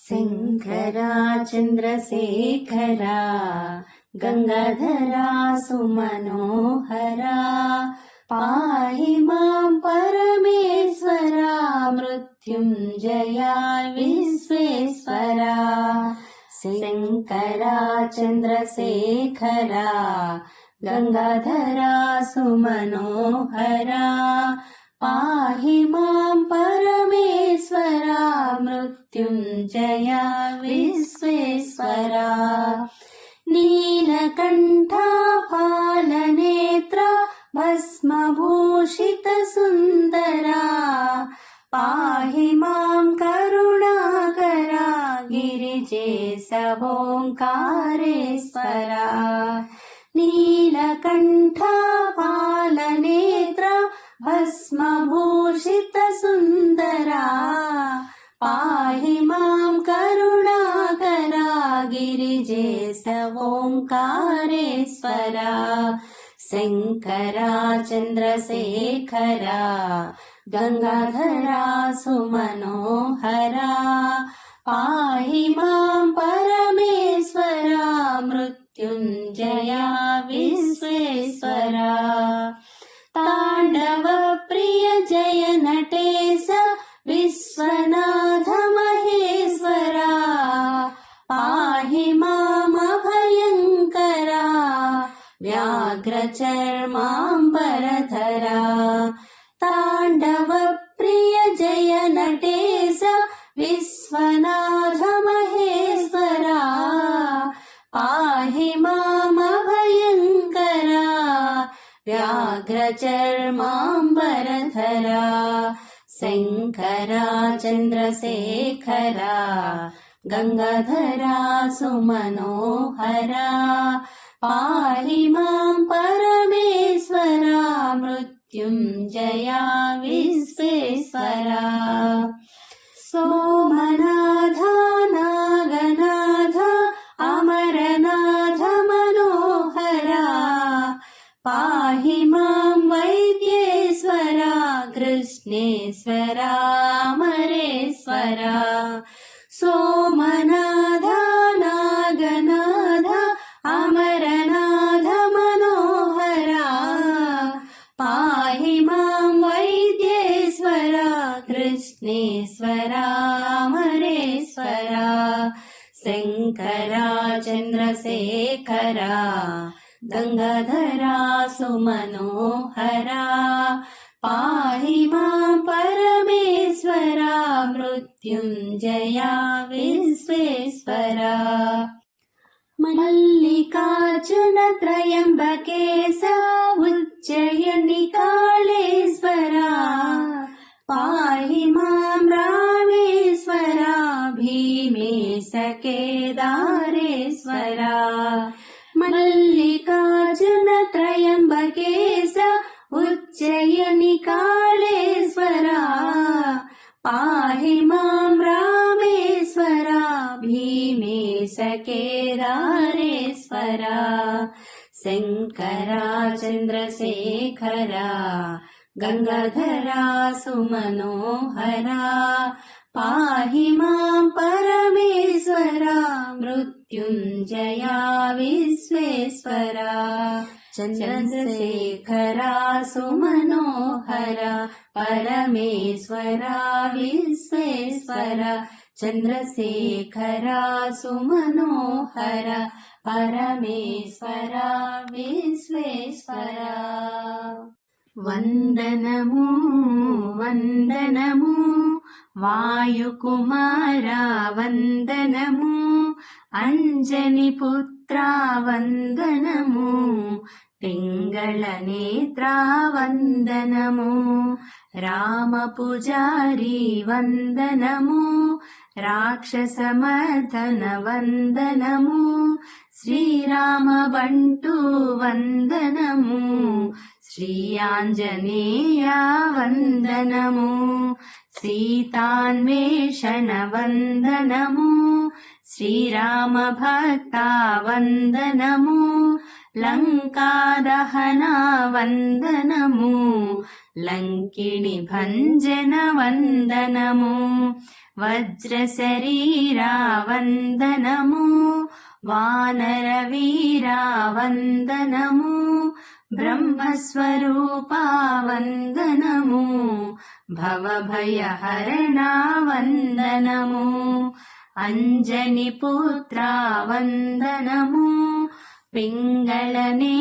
శంకరా చంద్రశేఖరా గంగాధరా సుమనోహరా పాహి మాం పరమేశ్వరా మృత్యుంజయా విశ్వేశ్వరా. శంకరా చంద్రశేఖరా గంగాధరా సుమనోహరా పాహి మాం పరమేశ్వరా మృత్యుంజయా విశ్వేశ్వరా. నీలకంఠా పాలనేత్ర భస్మభూషిత సుందరా పాహి మాం కరుణాకరా గిరిజేశ ఓంకారేశ్వరా. నీలకంఠా పాలనేత్ర భస్మభూషిత సుందరా పాహి మాం కరుణాకరా గిరిజేశ ఓంకారేశ్వరా. శంకరా చంద్రశేఖరా గంగాధరా సుమనోహరా పాహి మాం పరమేశ్వరా మృత్యుంజయా విశ్వేశ్వరా. తాండవ ప్రియ జయ నటేశ విశ్వనాథ మహేశ్వరా పాహి మామభయంకరా వ్యాఘ్ర చర్మాంబరధరా. తాండవ ప్రియ జయ నటేశ విశ్వనాథ మహేశ్వరా పాహి మామభయంకరా వ్యాఘ్ర చర్మాంబరధరా. శంకరా చంద్రశేఖరా గంగాధరా సుమనోహరా పాహి మాం పరమేశ్వరా మృత్యుంజయా విశ్వేశ్వరా. సోమనాథ నాగనాథ అమరనాథ మనోహరా పాహి మాం వైద్యేశ్వరా కృష్ణేశ్వరా అమరేశ్వరా. సోమనాథ నాగనాథ అమరనాథ మనోహరా పాహి మాం వైద్యేశ్వరా కృష్ణేశ్వరా అమరేశ్వరా. శంకరా చంద్రశేఖరా గంగాధరా సుమనోహరా పాహి మాం పరమేశ్వరా మృత్యుంజయా విశ్వేశ్వరా. మల్లికార్జున త్రయంబకేశ ఉజ్జయిని కాళేశ్వరా పాహి మాం రామేశ్వరా భీమేశ కేదారేశ్వరా. మల్లికార్జున త్రయంబకేశ ఉజ్జయిని కాళేశ్వరా పాహి మాం రామేశ్వరా భీమేశ కేదారేశ్వరా. శంకరా చంద్రశేఖరా గంగాధరా సుమనోహరా పాహి మాం పరమేశ్వరా మృత్యుంజయా విశ్వేశ్వరా. చంద్రశేఖరా సుమనోహరా పరమేశ్వరా విశ్వేశ్వరా. చంద్రశేఖరా సుమనోహరా పరమేశ్వరా విశ్వేశ్వరా. వందనము వందనము వాయుకుమారా వందనము అంజని పుత్రా వందనము పింగళ నేత్రా వందనము రామ పూజారి వందనము రాక్షసమర్దన వందనము శ్రీరామ బంటు వందనము శ్రీ ఆంజనేయ వందనము సీతాన్వేషణ వందనము శ్రీరామ భక్త వందనము లంకాదహన వందనము లంకిణి భంజన వందనము వజ్రశరీరా వందనము వానరవీరా వందనము బ్రహ్మస్వరూపా వందనము భవభయహరణా వందనము అంజని పుత్రా వందనము పింగళనే